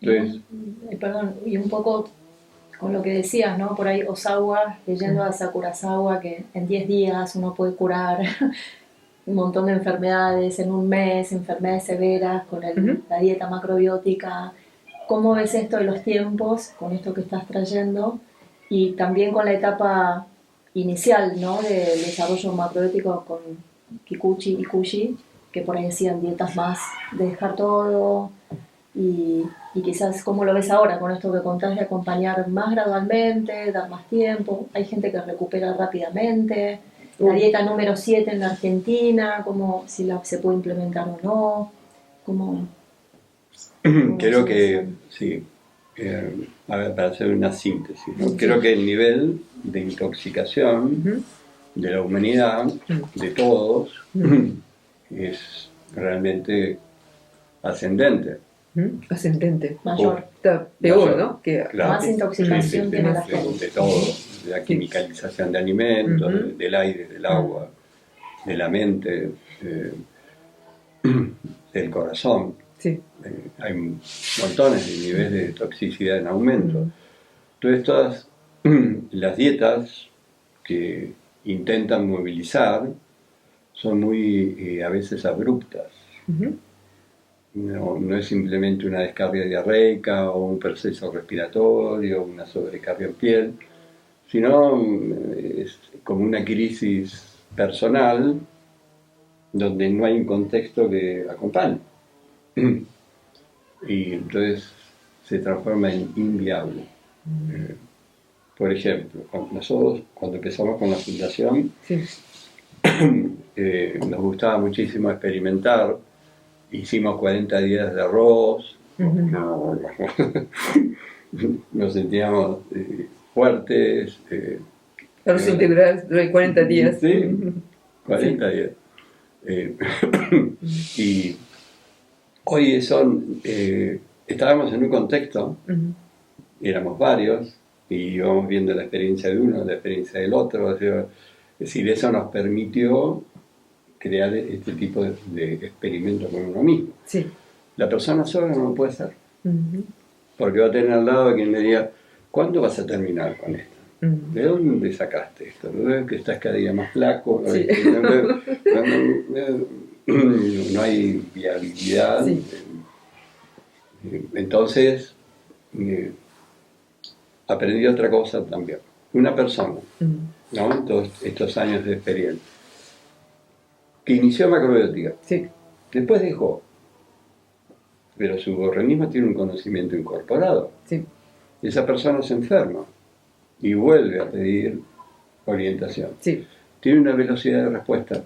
Entonces, perdón, y un poco con lo que decías, ¿no? Por ahí Osawa, leyendo a Sakurazawa, que en 10 días uno puede curar un montón de enfermedades, en un mes, enfermedades severas, con la dieta macrobiótica. ¿Cómo ves esto de los tiempos, con esto que estás trayendo? Y también con la etapa inicial, ¿no? Del desarrollo macrobiótico con Kikuchi y Kushi, que por ahí hacían dietas más de dejar todo y quizás como lo ves ahora con esto que contás de acompañar más gradualmente, dar más tiempo. Hay gente que recupera rápidamente. La dieta número 7 en la Argentina, como si se puede implementar o no. Como, Creo que, sí, a ver, para hacer una síntesis, ¿no? Sí. Creo que el nivel de intoxicación de la humanidad, de todos, es realmente ascendente. Ascendente. mayor. Está peor, Mayor. ¿no? Que Claro. Más intoxicación Sí, tiene la de gente. todo, de la quimicalización de alimentos, del aire, del agua, de la mente, del corazón. Sí. Hay montones de niveles de toxicidad en aumento. Entonces todas las dietas que intentan movilizar son muy a veces abruptas. No es simplemente una descarga diarreica o un proceso respiratorio, una sobrecarga en piel, sino es como una crisis personal donde no hay un contexto que acompañe. Y entonces se transforma en inviable. Por ejemplo, nosotros cuando empezamos con la fundación, Sí. nos gustaba muchísimo experimentar. Hicimos 40 días de arroz, nos sentíamos fuertes. Arroz integral de 40 días. Sí, 40 días. Y hoy estábamos en un contexto, éramos varios, y íbamos viendo la experiencia de uno, la experiencia del otro. Es decir, eso nos permitió crear este tipo de experimento con uno mismo. Sí. La persona sola no lo puede hacer, porque va a tener al lado a quien le diga, ¿cuándo vas a terminar con esto? ¿De dónde sacaste esto? ¿No ves que estás cada día más flaco? Sí. No hay viabilidad. Sí. Entonces, aprendí otra cosa también. Una persona, ¿no? Todos estos años de experiencia, que inició macrobiótica, Sí. después dejó, pero su organismo tiene un conocimiento incorporado. Sí. Esa persona se enferma y vuelve a pedir orientación. Sí. Tiene una velocidad de respuesta.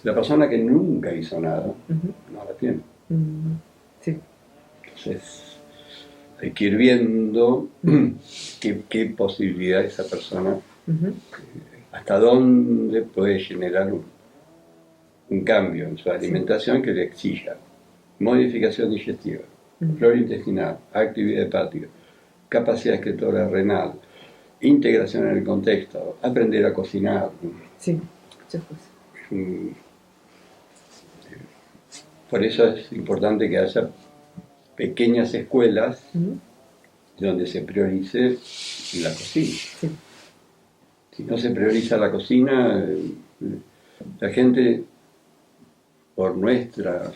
La persona que nunca hizo nada, no la tiene. Sí. Entonces, hay que ir viendo qué posibilidad esa persona, hasta dónde puede generar un cambio en su alimentación que le exija modificación digestiva, flora intestinal, actividad hepática, capacidad excretora renal, integración en el contexto, aprender a cocinar. Sí, muchas cosas. Por eso es importante que haya pequeñas escuelas donde se priorice la cocina. Sí. Si no se prioriza la cocina, la gente, por nuestra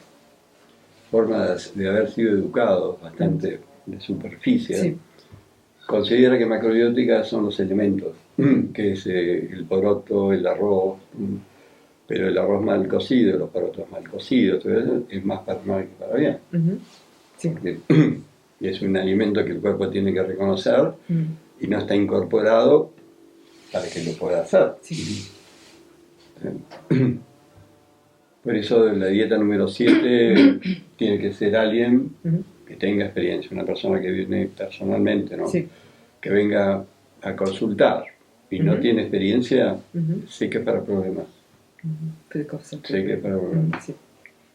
forma de haber sido educados bastante de superficie, Sí. considera que macrobiótica son los elementos, que es el poroto, el arroz, pero el arroz mal cocido, los porotos mal cocidos, todo eso es más para mal que para bien. Sí. Porque es un alimento que el cuerpo tiene que reconocer y no está incorporado para que lo pueda hacer. Sí. Por eso la dieta número 7 tiene que ser alguien que tenga experiencia, una persona que viene personalmente, ¿no? Sí. Que venga a consultar y no tiene experiencia, sé que es para problemas. Sé que es para problemas. Sí.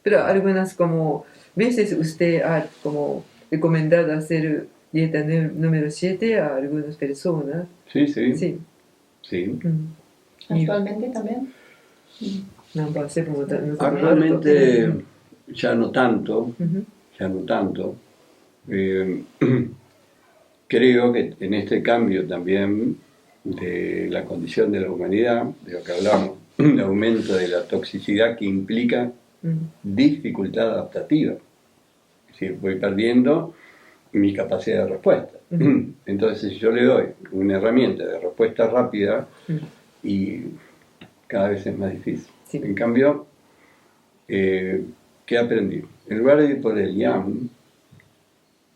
Pero algunas como veces usted ha como recomendado hacer dieta número 7 a algunas personas. Sí. Sí. Sí. ¿Actualmente también? No, va a ser como Actualmente ya no tanto, ya no tanto. Creo que en este cambio también de la condición de la humanidad, de lo que hablamos, el aumento de la toxicidad que implica dificultad adaptativa. Es decir, voy perdiendo mi capacidad de respuesta. Entonces, si yo le doy una herramienta de respuesta rápida y cada vez es más difícil. Sí. En cambio, ¿qué aprendí? En lugar de ir por el yang,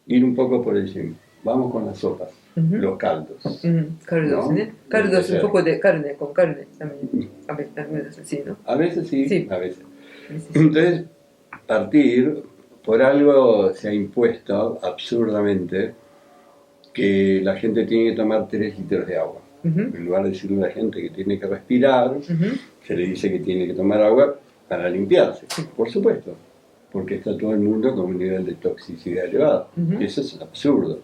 ir un poco por el yin. Vamos con las sopas, los caldos. Caldos, ¿no? ¿no? Caldos, O sea, un poco de carne, con carne también. A veces así, ¿no? a veces sí, Sí. a veces. Sí, sí. Entonces, partir, por algo se ha impuesto absurdamente que la gente tiene que tomar 3 litros de agua. En lugar de decirle a la gente que tiene que respirar, se le dice que tiene que tomar agua para limpiarse. Por supuesto, porque está todo el mundo con un nivel de toxicidad elevado. Y eso es absurdo.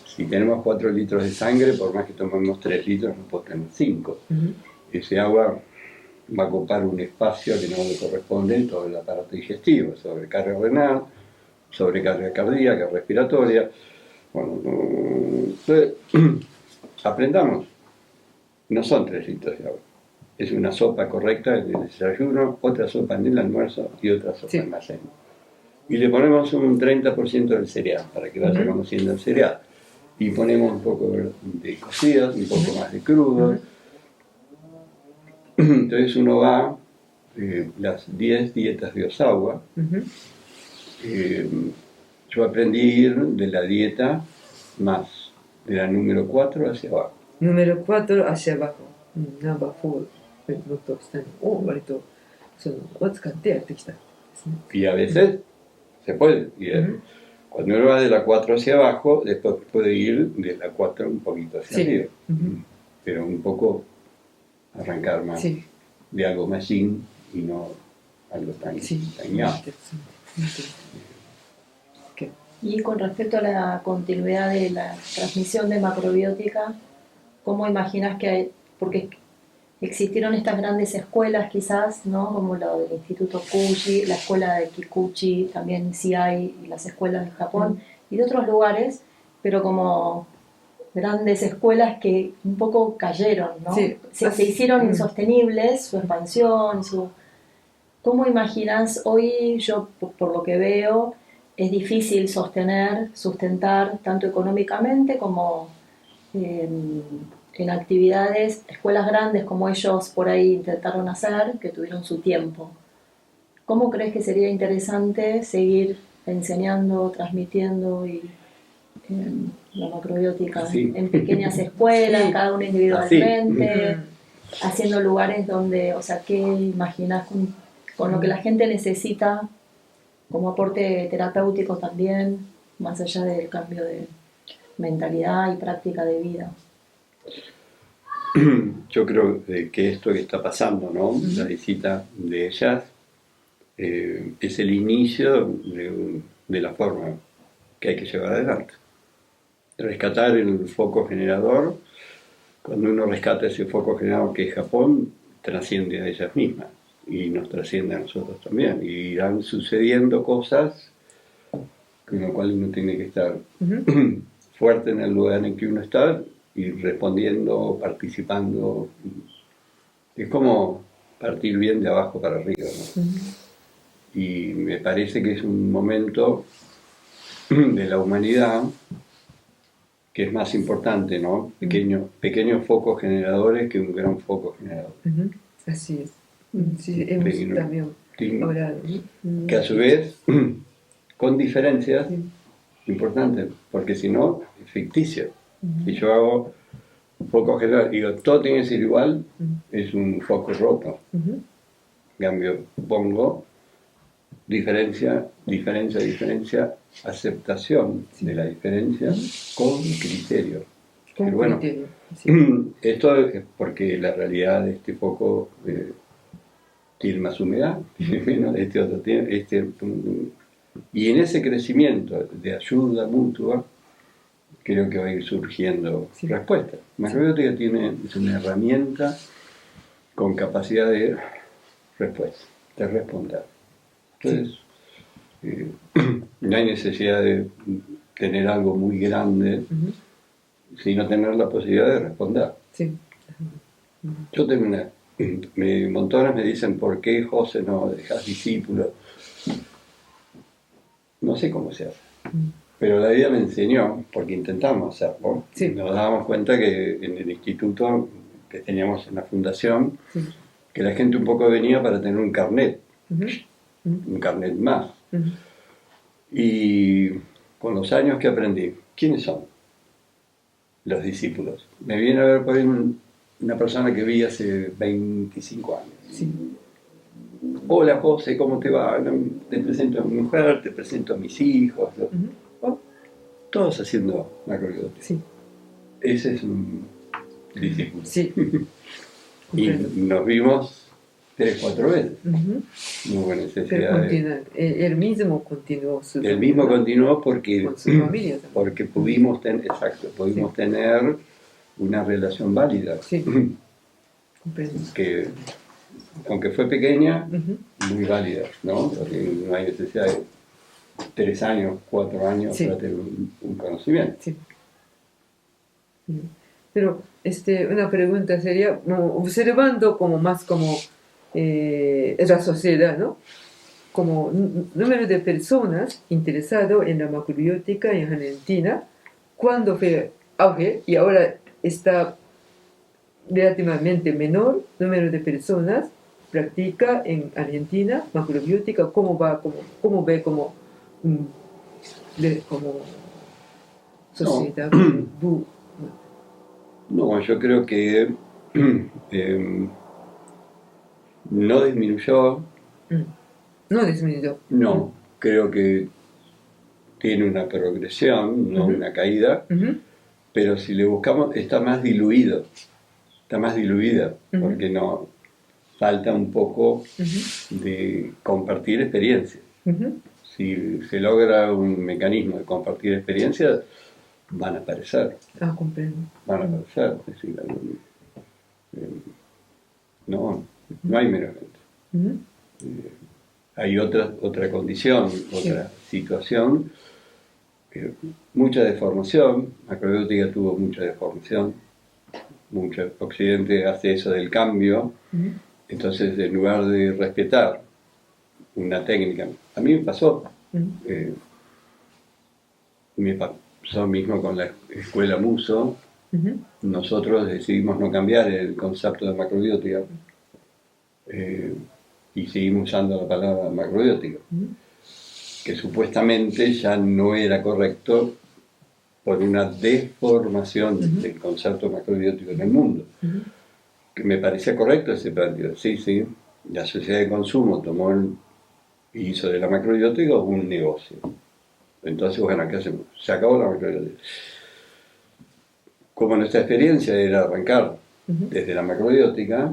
Si tenemos 4 litros de sangre, por más que tomemos 3 litros, no podemos tener 5. Ese agua va a ocupar un espacio que no le corresponde en todo el aparato digestivo, sobrecarga renal, sobrecarga cardíaca, respiratoria. Bueno, entonces, aprendamos, no son 3 litros de agua, es una sopa correcta en el desayuno, otra sopa en el almuerzo y otra sopa en la cena. Y le ponemos un 30% del cereal, para que vaya conociendo el cereal. Y ponemos un poco de cocidos, un poco más de crudos. Entonces uno va, las 10 dietas de Osawa, yo aprendí a ir de la dieta más, de la número 4 hacia abajo. Número 4 hacia abajo. Number 4. もっと下に割とそのを使ってやってきたんですね。 Y a veces se puede. Cuando uno va de la 4 hacia abajo, después puede ir de la 4 un poquito hacia arriba. Pero un poco arrancar más de algo más yin y no algo tan yang. Y con respecto a la continuidad de la transmisión de macrobiótica, ¿cómo imaginas que hay? Porque existieron estas grandes escuelas quizás, ¿no? Como la del Instituto Kuji, la escuela de Kikuchi, también sí hay las escuelas de Japón y de otros lugares, pero como grandes escuelas que un poco cayeron, ¿no? Se hicieron insostenibles su expansión, ¿Cómo imaginas hoy? Yo, por lo que veo, es difícil sustentar tanto económicamente como en actividades, escuelas grandes como ellos por ahí intentaron hacer, que tuvieron su tiempo. ¿Cómo crees que sería interesante seguir enseñando, transmitiendo la macrobiótica en pequeñas escuelas, cada una individualmente, haciendo lugares donde, o sea, ¿qué imaginas con lo que la gente necesita como aporte terapéutico también, más allá del cambio de mentalidad y práctica de vida? Yo creo que esto que está pasando, ¿no? La visita de ellas es el inicio de la forma que hay que llevar adelante. Rescatar el foco generador. Cuando uno rescata ese foco generador que es Japón, trasciende a ellas mismas y nos trasciende a nosotros también. Y irán sucediendo cosas con lo cual uno tiene que estar fuerte en el lugar en que uno está y respondiendo, participando. Es como partir bien de abajo para arriba, ¿no? Y me parece que es un momento de la humanidad que es más importante, ¿no? Pequeños focos generadores que un gran foco generador. Así es. Sí, hemos también hablado. Que a su vez, con diferencias importantes, porque si no, es ficticio. Si yo hago un foco general, digo, todo tiene que ser igual, es un foco roto. En cambio, pongo diferencia, aceptación de la diferencia con criterio. Pero bueno, esto es porque la realidad de este foco tiene más humedad, tiene menos, este otro tiene, y en ese crecimiento de ayuda mutua, creo que va a ir surgiendo respuestas. Macrobiótica es una herramienta con capacidad de respuesta, de responder. Entonces, no hay necesidad de tener algo muy grande, sino tener la posibilidad de responder. Yo tengo montones me dicen, ¿por qué, José, no dejas discípulos? No sé cómo se hace. Pero la vida me enseñó, porque intentamos hacerlo. Nos dábamos cuenta que en el instituto que teníamos en la fundación, que la gente un poco venía para tener un carnet. un carnet más. Ujú. Y con los años que aprendí, ¿quiénes son los discípulos? Me viene a ver por ahí una persona que vi hace 25 años. Sí. Hola José, ¿cómo te va? No, te presento a mi mujer, te presento a mis hijos. Ujú. Oh, todos haciendo macrobiótica. Sí. Ese es un discípulo. Sí. Y Comprendo. nos vimos 3, 4 veces. Ujú. No hubo Pero necesidad de... continúa, él mismo continuó su El mismo camino continuó porque, con su familia también. porque pudimos, pudimos Sí. tener una relación válida. Sí. Comprendo. Que, aunque fue pequeña, Ujú. muy válida, ¿no? Porque no hay necesidad de 3 años, 4 años Sí. para tener un conocimiento. Sí. Sí. Pero una pregunta sería, como observando como más como la sociedad, ¿no? Como número de personas interesadas en la macrobiótica en Argentina, cuando fue auge y ahora está relativamente menor número de personas practica en Argentina macrobiótica, cómo va, cómo ve como, como sociedad, No, yo creo que no disminuyó, no disminuyó. no, creo que tiene una progresión, no Ujú. una caída, Ujú. pero si le buscamos está más diluida, Ujú. porque no falta un poco Ujú. de compartir experiencias. Ujú. Si se logra un mecanismo de compartir experiencias, van a aparecer, Comprendo. Es decir, no hay menos gente. Ujú. Hay otra condición, otra situación, mucha deformación. Macrobiótica tuvo mucha deformación, mucho Occidente hace eso del cambio, Ujú. entonces en lugar de respetar una técnica, a mí me pasó, Ujú. me pasó mismo con la escuela Muso, Ujú. nosotros decidimos no cambiar el concepto de macrobiótica y seguimos usando la palabra macrobiótica, Ujú. que supuestamente ya no era correcto por una deformación Ujú. del concepto macrobiótico en el mundo. Ujú. Que me parecía correcto ese planteamiento. Sí, la sociedad de consumo y hizo de la macrobiótica un negocio. Entonces, bueno, ¿qué hacemos? Se acabó la macrobiótica. Como nuestra experiencia era arrancar Ujú. desde la macrobiótica,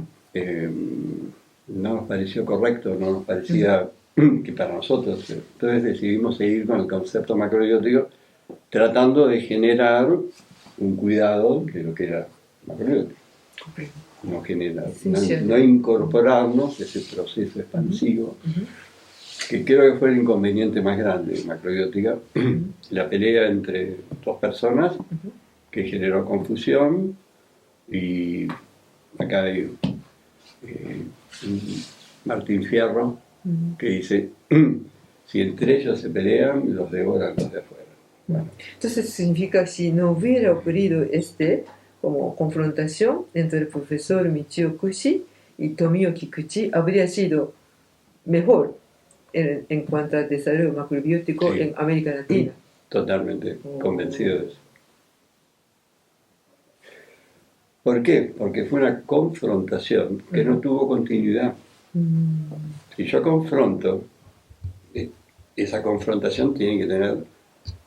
no nos pareció correcto, no nos parecía que para nosotros. Entonces decidimos seguir con el concepto macrobiótico, tratando de generar un cuidado de lo que era macrobiótico. Comprendo. No generar, Esencial. no incorporarnos a ese proceso expansivo, Ujú. que creo que fue el inconveniente más grande de macrobiótica, la pelea entre dos personas Ujú. que generó confusión, y acá hay Martín Fierro Ujú. que dice, si entre ellos se pelean, los devoran los de afuera. Bueno, Entonces significa si no hubiera ocurrido como confrontación entre el profesor Michio Kushi y Tomio Kikuchi, habría sido mejor en cuanto al desarrollo macrobiótico sí, en América Latina. totalmente convencido de eso. ¿Por qué? Porque fue una confrontación que no tuvo continuidad. Si yo confronto, esa confrontación tiene que tener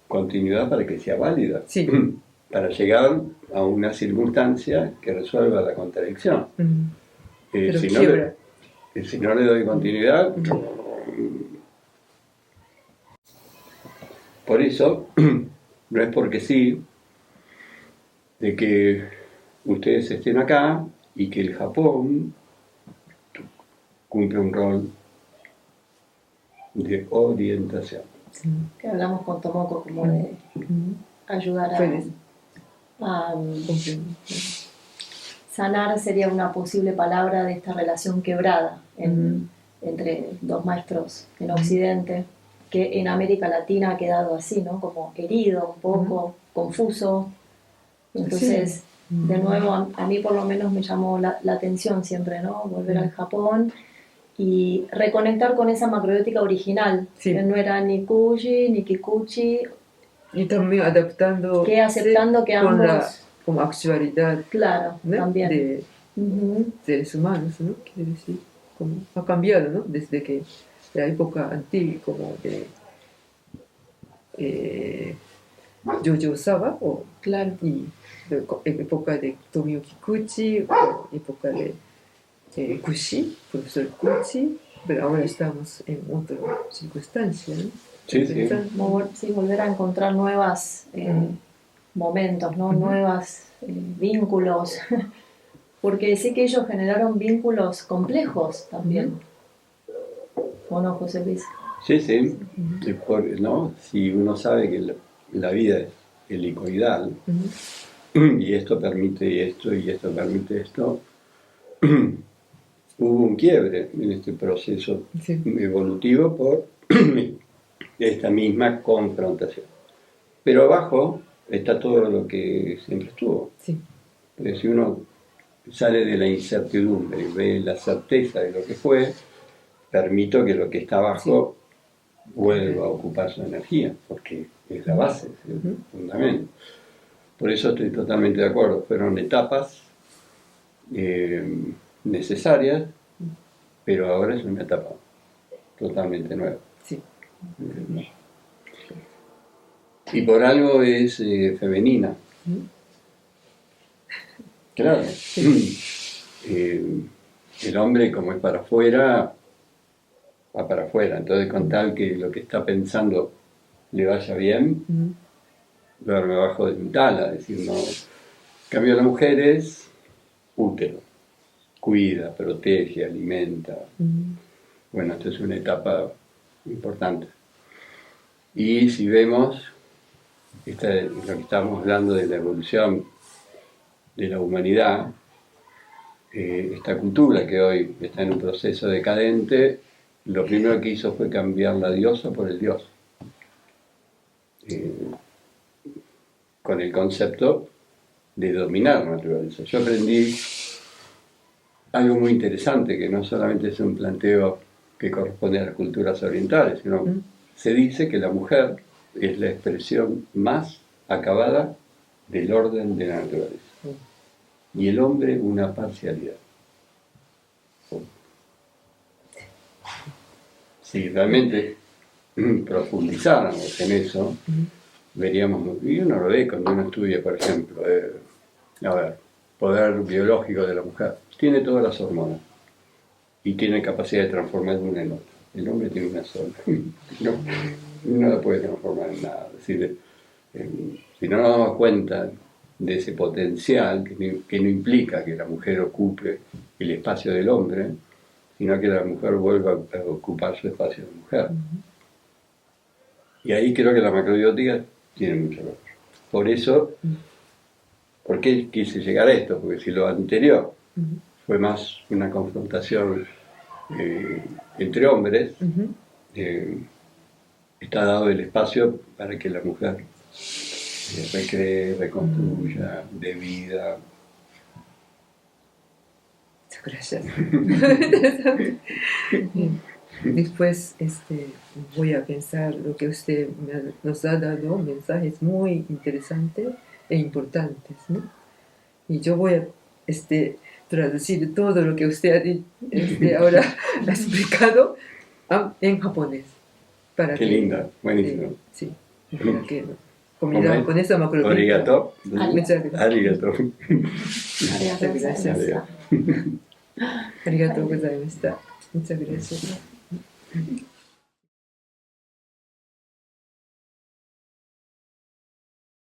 continuidad para que sea válida, Sí. para llegar a una circunstancia que resuelva la contradicción. Pero Si quiebra. no le doy continuidad, por eso, no es porque sí, de que ustedes estén acá y que el Japón cumple un rol de orientación. Que hablamos con Tomoko como de ayudar Puedes. a Comprendo. sanar, sería una posible palabra de esta relación quebrada entre dos maestros en Occidente, que en América Latina ha quedado así, ¿no? Como herido, un poco confuso. Entonces, de nuevo, a mí por lo menos me llamó la atención siempre, ¿no? Volver al Japón y reconectar con esa macrobiótica original, Sí. que no era ni Kuji ni Kikuchi, Y también adaptando que aceptando que con la ambos, como actualidad, claro, ¿no? también. De Ujú. seres humanos, ¿no? Quiere decir, como ha cambiado, ¿no? Desde que la época antigua, como de Jojo Saba, Claro. y época de Tomio Kikuchi, o época de Kushi, profesor Kuchi, pero ahora estamos en otra circunstancia, ¿no? Sí, sí. Sí, volver a encontrar nuevos momentos, ¿no? Ujú. Nuevos vínculos, porque sé que ellos generaron vínculos complejos también, ¿o no, José Luis? Sí, sí. ¿No? Si uno sabe que la vida es helicoidal, y esto permite esto, y esto permite esto, hubo un quiebre en este proceso Sí. evolutivo por esta misma confrontación. Pero abajo está todo lo que siempre estuvo. Sí. Porque si uno sale de la incertidumbre y ve la certeza de lo que fue, permito que lo que está abajo vuelva a ocupar su energía, porque es la base, es el fundamento. Por eso estoy totalmente de acuerdo. Fueron etapas necesarias, pero ahora es una etapa totalmente nueva. Sí. Y por algo es femenina. Claro. El hombre, como es para afuera, va para afuera. Entonces, con tal que lo que está pensando le vaya bien, duerme abajo de mi tala. Es decir, no. En cambio, la mujer es útero. Cuida, protege, alimenta. Bueno, esta es una etapa importante. Y si vemos, lo que estamos hablando de la evolución de la humanidad, esta cultura que hoy está en un proceso decadente, lo primero que hizo fue cambiar la diosa por el dios. Con el concepto de dominar la naturaleza. Yo aprendí algo muy interesante, que no solamente es un planteo que corresponde a las culturas orientales, sino se dice que la mujer es la expresión más acabada del orden de la naturaleza. Y el hombre una parcialidad. Si realmente profundizáramos en eso, veríamos, y uno lo ve cuando uno estudia, por ejemplo, poder biológico de la mujer, tiene todas las hormonas y tiene capacidad de transformar una en otra. El hombre tiene una sola, no la puede transformar en nada. Es decir, si no nos damos cuenta de ese potencial, que no implica que la mujer ocupe el espacio del hombre, sino que la mujer vuelva a ocupar su espacio de mujer. Y ahí creo que la macrobiótica tiene mucho valor. Por eso, ¿por qué quise llegar a esto? Porque si lo anterior fue más una confrontación entre hombres, está dado el espacio para que la mujer recree, reconstruya, dé vida. Gracias. Después voy a pensar lo que usted nos ha dado, mensajes muy interesantes e importantes, ¿no? Y yo voy a traducir todo lo que usted ahora ha explicado en japonés. Para Qué linda, buenísimo. Sí, para que combinado con esa macrobiótica. Arigato. Muchas gracias. Arigato. Muchas gracias. Arigatou gozaimashita. Muchas gracias.